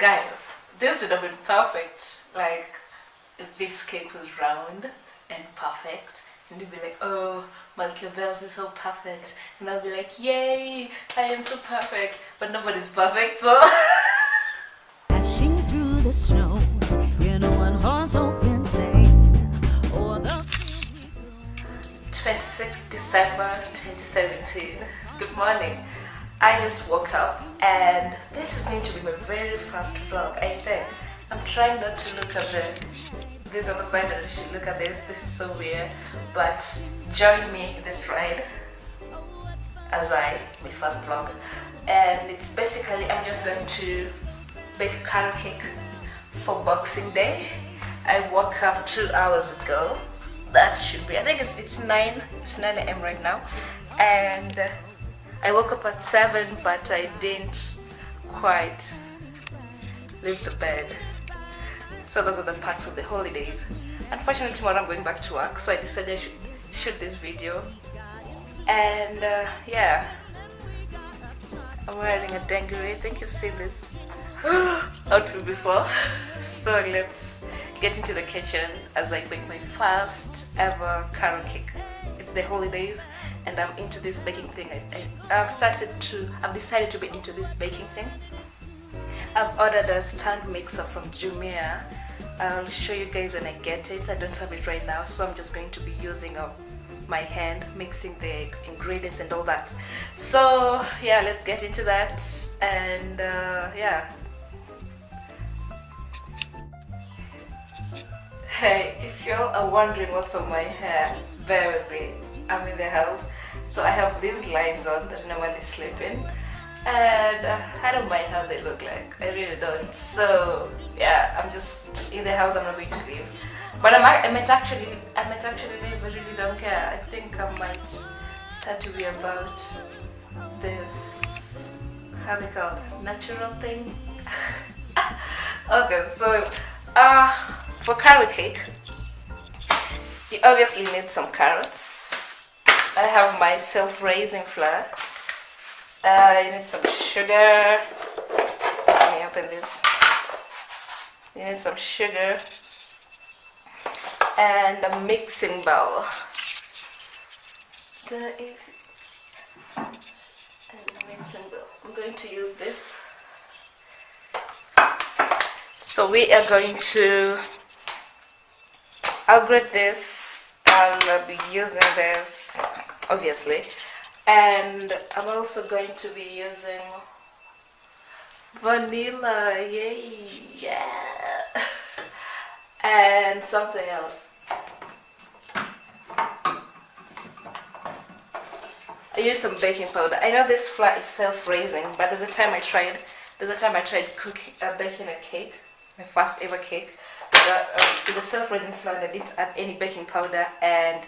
Guys, this would have been perfect. Like, if this cake was round and perfect, and you'd be like, oh, Machiavelli's is so perfect. And I'll be like, yay, I am so perfect. But nobody's perfect, so. Dashing through the snow in a one-horse open sleigh. 26th December 2017. Good morning. I just woke up and this is going to be my very first vlog, I think. I'm trying not to look at this other side, and I should look at this. This is so weird, but join me in this ride as my first vlog. And it's basically, I'm just going to bake a carrot cake for Boxing Day. I woke up 2 hours ago. That should be, I think it's 9 a.m. right now, and I woke up at 7, but I didn't quite leave the bed. So those are the perks of the holidays. Unfortunately, tomorrow I'm going back to work, so I decided I should shoot this video. And yeah, I'm wearing a dungaree. I think you've seen this outfit before. So let's get into the kitchen as I bake my first ever carrot cake. It's the holidays and I'm into this baking thing. I've decided to be into this baking thing. I've ordered a stand mixer from Jumia. I'll show you guys when I get it. I don't have it right now, so I'm just going to be using my hand, mixing the ingredients and all that. So yeah, let's get into that. And yeah. Hey, if y'all are wondering what's on my hair, bear with me. I'm in the house, so I have these lines on that I normally sleep in, and I don't mind how they look like. I really don't. So yeah, I'm just in the house. I'm not going to leave, but I might actually leave. I really don't care. I think I might start to be about this, how they call it, natural thing. Okay, so for carrot cake, you obviously need some carrots. I have my self-raising flour. You need some sugar. Let me open this. You need some sugar and a mixing bowl. I'm going to use this. So we are going to, I'll grate this. I'll be using this, obviously, and I'm also going to be using vanilla, yay, yeah, and something else. I use some baking powder. I know this flour is self-raising, but there's a time I tried baking a cake, my first ever cake, with the self-raising flour. I didn't add any baking powder and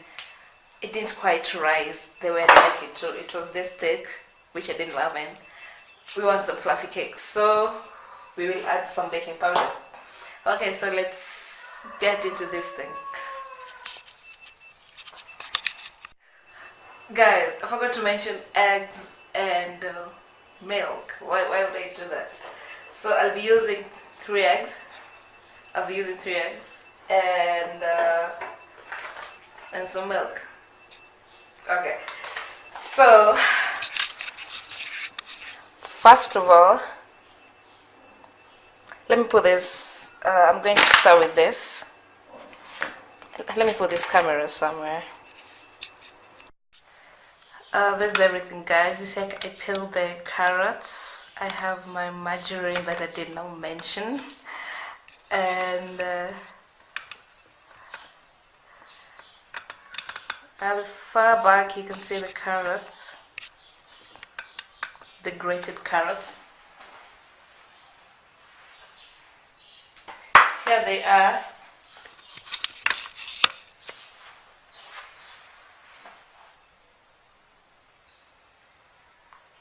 it didn't quite rise the way I like it. So it was this thick, which I didn't love, and we want some fluffy cakes, so we will add some baking powder. Okay, so let's get into this thing. Guys, I forgot to mention eggs and milk. Why would I do that? So I'll be using 3 eggs. I'll be using 3 eggs and some milk. Okay, so first of all, let me put this. I'm going to start with this. Let me put this camera somewhere. This is everything, guys. You see, I peeled the carrots. I have my margarine that I did not mention, and at the far back you can see the carrots, the grated carrots. Here they are.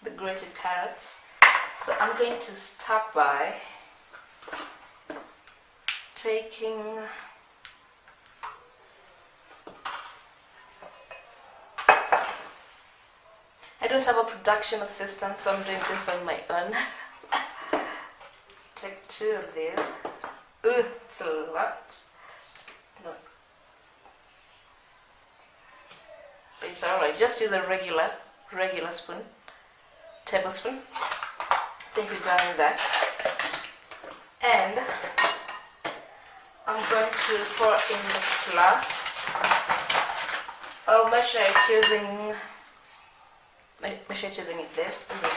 The grated carrots. So I'm going to start by taking I don't have a production assistant, so I'm doing this on my own. take 2 of these. Ooh, it's a lot. No. But it's alright. Just use a regular spoon. Tablespoon. I think we're done with that. And I'm going to pour in the flour. I'll measure it using this. Isn't it?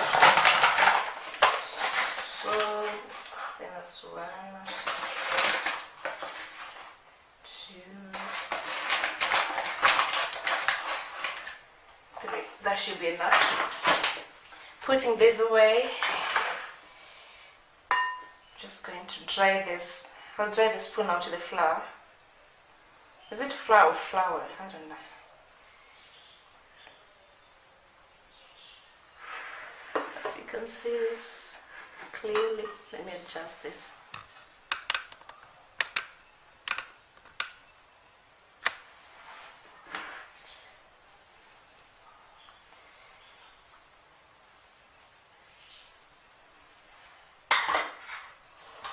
So then that's 1, 2, 3. That should be enough. Putting this away. Just going to dry this. I'll dry the spoon out to the flour. Is it flour or flour? I don't know. You can see this clearly. Let me adjust this.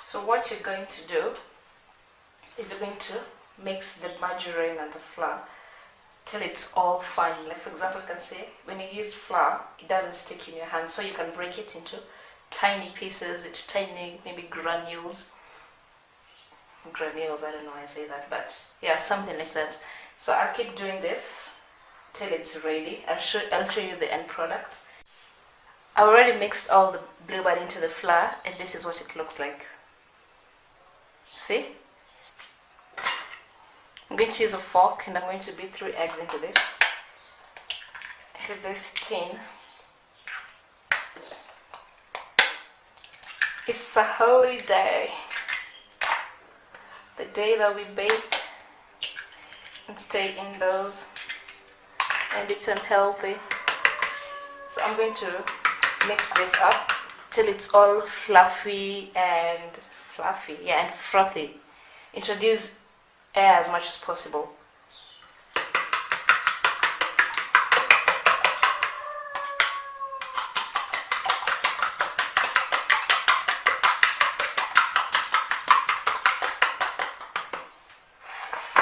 So what you're going to do is you're going to mix the margarine and the flour till it's all fine. Like for example, you can see when you use flour, it doesn't stick in your hand, so you can break it into tiny pieces, into tiny maybe granules. Granules, I don't know why I say that, but yeah, something like that. So I'll keep doing this till it's ready. I'll show you the end product. I already mixed all the bluebird into the flour, and this is what it looks like. See? I'm going to use a fork and I'm going to beat 3 eggs into this tin. It's a holy day. The day that we bake and stay indoors and it's unhealthy. So I'm going to mix this up till it's all fluffy and frothy. Introduce air as much as possible.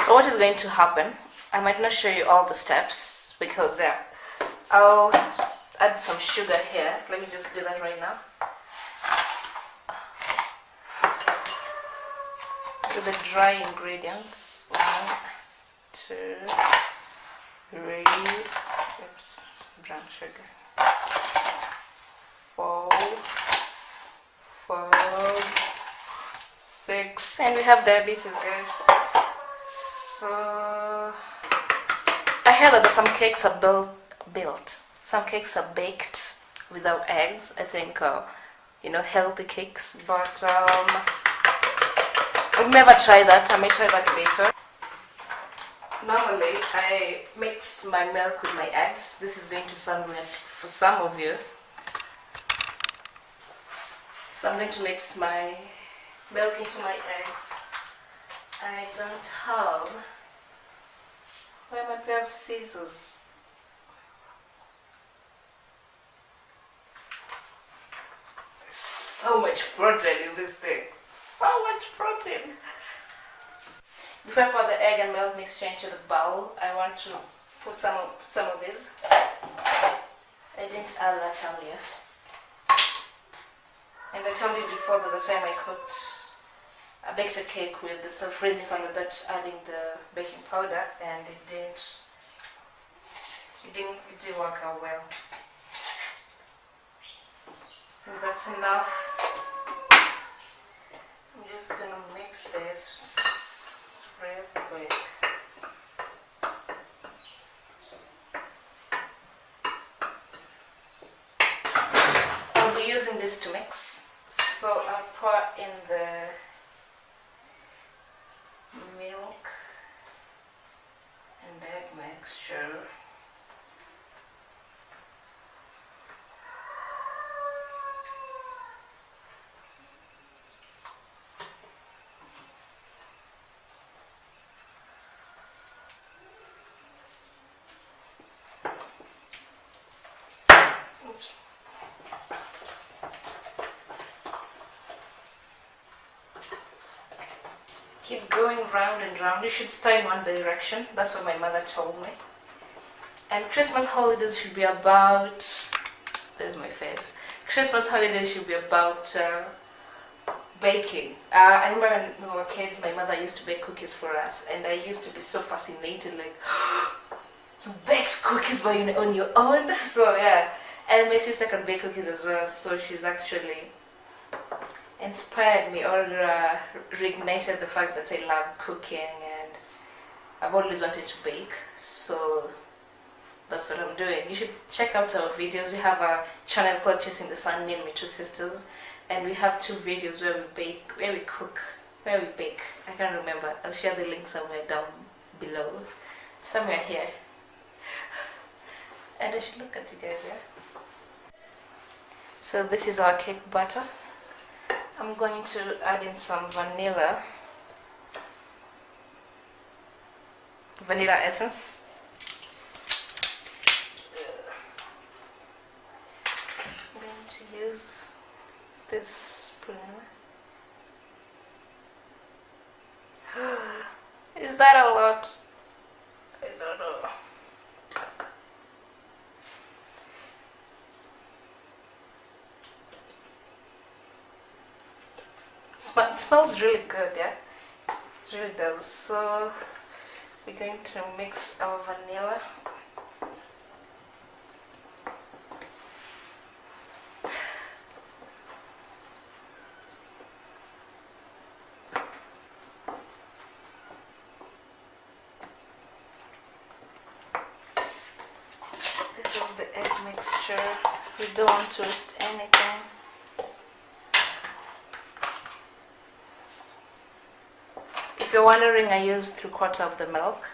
So what is going to happen, I might not show you all the steps because I'll add some sugar here. Let me just do that right now. To the dry ingredients. 1, 2, 3, oops, brown sugar. 4, 5, 6, and we have diabetes, guys. So I heard that some cakes are built. Some cakes are baked without eggs. I think healthy cakes, but I've never tried that. I may try that later. Normally, I mix my milk with my eggs. This is going to sound weird for some of you. So I'm going to mix my milk into my eggs. I don't have... Where are my pair of scissors? So much protein in this thing. So much protein. Before I pour the egg and milk mixture into the bowl, I want to put some of this. I didn't add that earlier. And I told you before there's a time I baked a cake with the self-raising fan without adding the baking powder, and it didn't work out well. And that's enough. I'm just gonna mix this real quick. I'll be using this to mix, so I'll pour in the milk and egg mixture. Oops. Keep going round and round. You should start in one direction. That's what my mother told me. And Christmas holidays should be about... There's my face. Christmas holidays should be about baking. I remember when we were kids, my mother used to bake cookies for us, and I used to be so fascinated, like, you baked cookies on your own? So yeah, and my sister can bake cookies as well, so she's actually inspired me or reignited the fact that I love cooking, and I've always wanted to bake, so that's what I'm doing. You should check out our videos. We have a channel called Chasing the Sun, me and my two sisters, and we have 2 videos where we bake, where we cook, where we bake. I can't remember. I'll share the link somewhere down below, somewhere here. And I should look at you guys, yeah? So this is our cake batter. I'm going to add in some vanilla essence. I'm going to use this spoon. Is that a lot? I don't know. It smells really good, yeah? It really does. So we're going to mix our vanilla. This is the egg mixture. We don't want to waste anything. If you're wondering, I used 3/4 of the milk.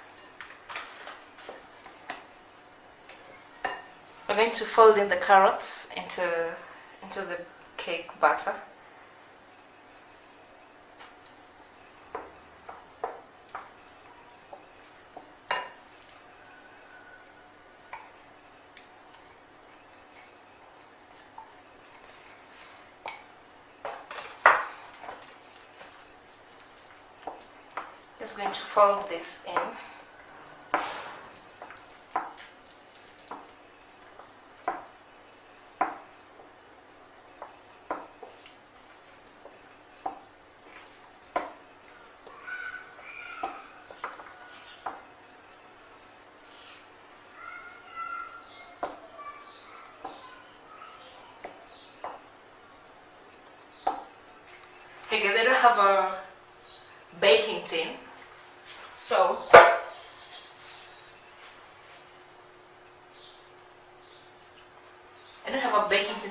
We're going to fold in the carrots into the cake batter. Just going to fold this in. Okay guys, I don't have a baking tin, so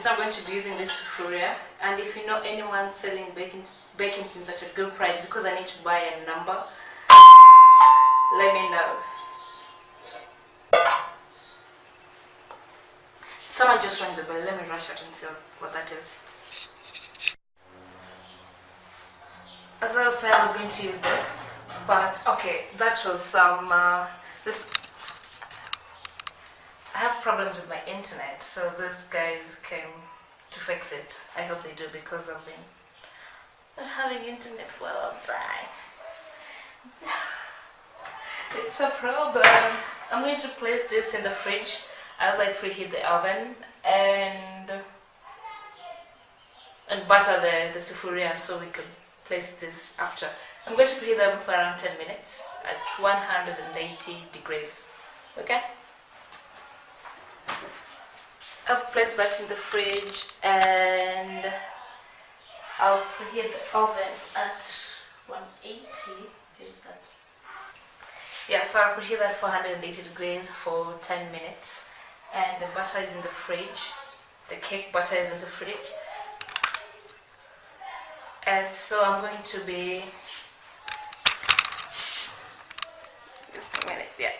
I'm going to be using this sufuria. And if you know anyone selling baking tins at a good price, because I need to buy a number, let me know. Someone just rang the bell. Let me rush out and see what that is. As I was saying, I was going to use this, but okay, that was some this. I have problems with my internet, so these guys came to fix it. I hope they do, because I've been not having internet for a long time. It's a problem. I'm going to place this in the fridge as I preheat the oven and butter the sufuria, so we can place this after. I'm going to preheat the oven for around 10 minutes at 180 degrees. Okay? I've placed that in the fridge, and I'll preheat the oven at 180. Is that? Yeah, so I'll preheat that for 180 degrees for 10 minutes, and the butter is in the fridge. The cake butter is in the fridge, and so I'm going to be just a minute. Yeah.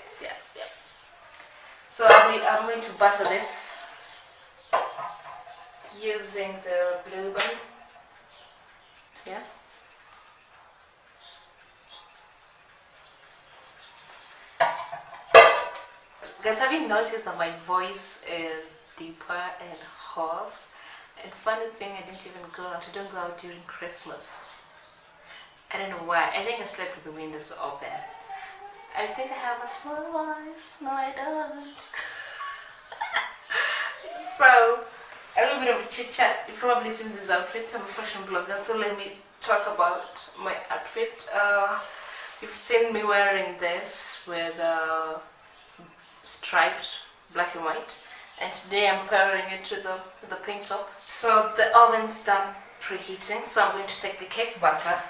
So I'm going to butter this using the blue bun. Yeah. Guys, have you noticed that my voice is deeper and hoarse? And funny thing, I didn't even go out. I don't go out during Christmas. I don't know why. I think I slept with the windows open. I think I have a small voice. No, I don't. So, a little bit of a chit chat. You've probably seen this outfit. I'm a fashion blogger, so let me talk about my outfit. You've seen me wearing this with striped black and white, and today I'm pairing it with the pink top. So the oven's done preheating, so I'm going to take the cake batter.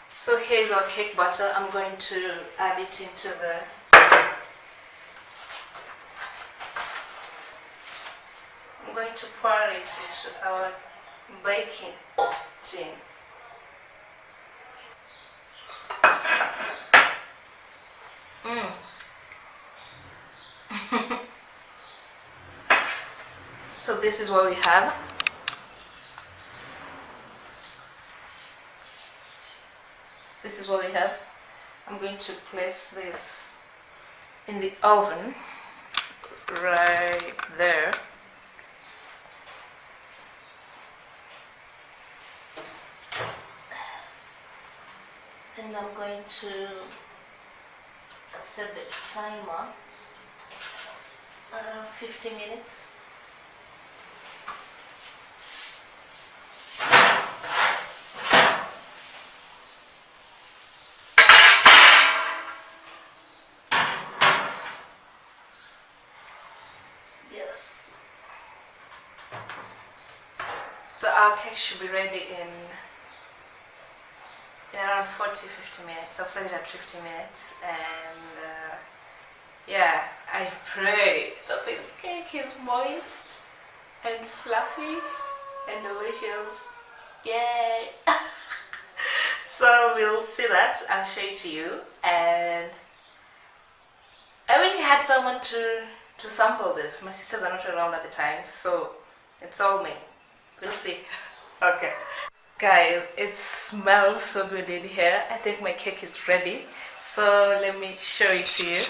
So here's our cake batter. I'm going to add it into I'm going to pour it into our baking tin. So this is what we have. This is what we have. I'm going to place this in the oven right there. And I'm going to set the timer around 50 minutes. So our cake should be ready in around 40-50 minutes. I've set it at 50 minutes, and yeah, I pray that this cake is moist and fluffy and delicious. Yay! So we'll see that. I'll show it to you, and I wish I had someone to sample this. My sisters are not around at the time, so it's all me. We'll see. Okay. Guys, it smells so good in here. I think my cake is ready. So let me show it to you.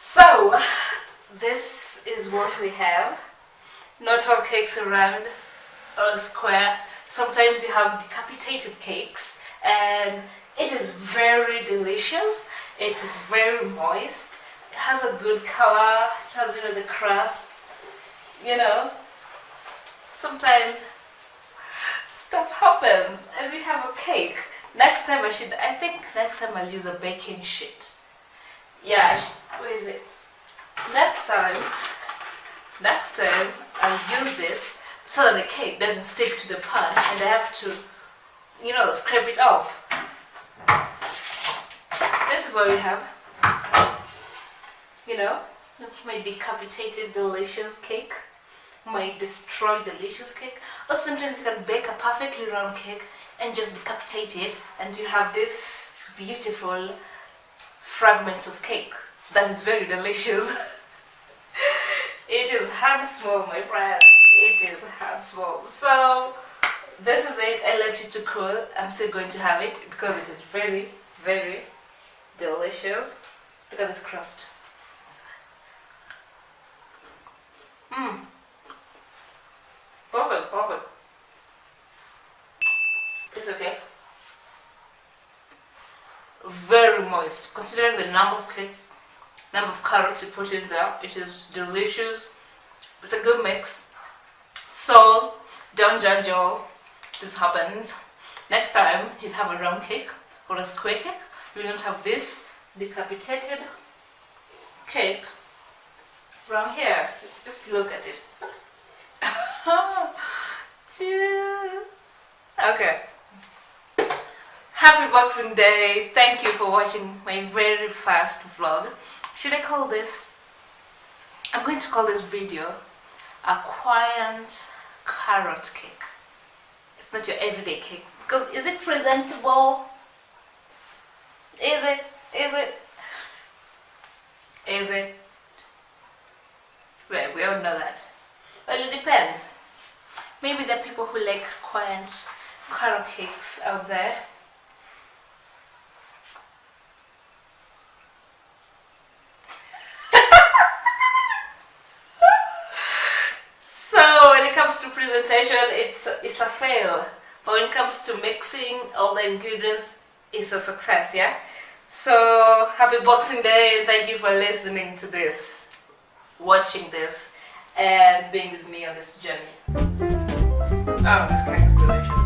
So, this is what we have. Not all cakes are round or square. Sometimes you have decapitated cakes, and it is very delicious. It is very moist. It has a good color. It has, the crusts. Sometimes stuff happens, and we have a cake. Next time I think next time I'll use a baking sheet. Yeah, where is it? Next time I'll use this so that the cake doesn't stick to the pan and I have to, scrape it off. This is what we have. My decapitated delicious cake. My destroyed delicious cake. Or sometimes you can bake a perfectly round cake and just decapitate it, and you have this beautiful fragments of cake that is very delicious. It is hand small, my friends. It is hand small. So this is it. I left it to cool. I'm still going to have it because it is very, very delicious. Look at this crust. Perfect, perfect. It's okay. Very moist. Considering the number of carrots you put in there, it is delicious. It's a good mix. So don't judge all. This happens. Next time you have a round cake or a square cake, we don't have this decapitated cake from here. Just look at it. Okay. Happy Boxing Day. Thank you for watching my very first vlog. Should I call this? I'm going to call this video a Quaint carrot cake. It's not your everyday cake. Because is it presentable? Is it? Is it? Is it? Well, we all know that. Well, it depends. Maybe there are people who like Quaint carrot cakes out there. So when it comes to presentation, it's a fail. But when it comes to mixing all the ingredients, it's a success, yeah? So happy Boxing Day, and thank you for listening to this, watching this, and being with me on this journey. Oh, this cake is delicious.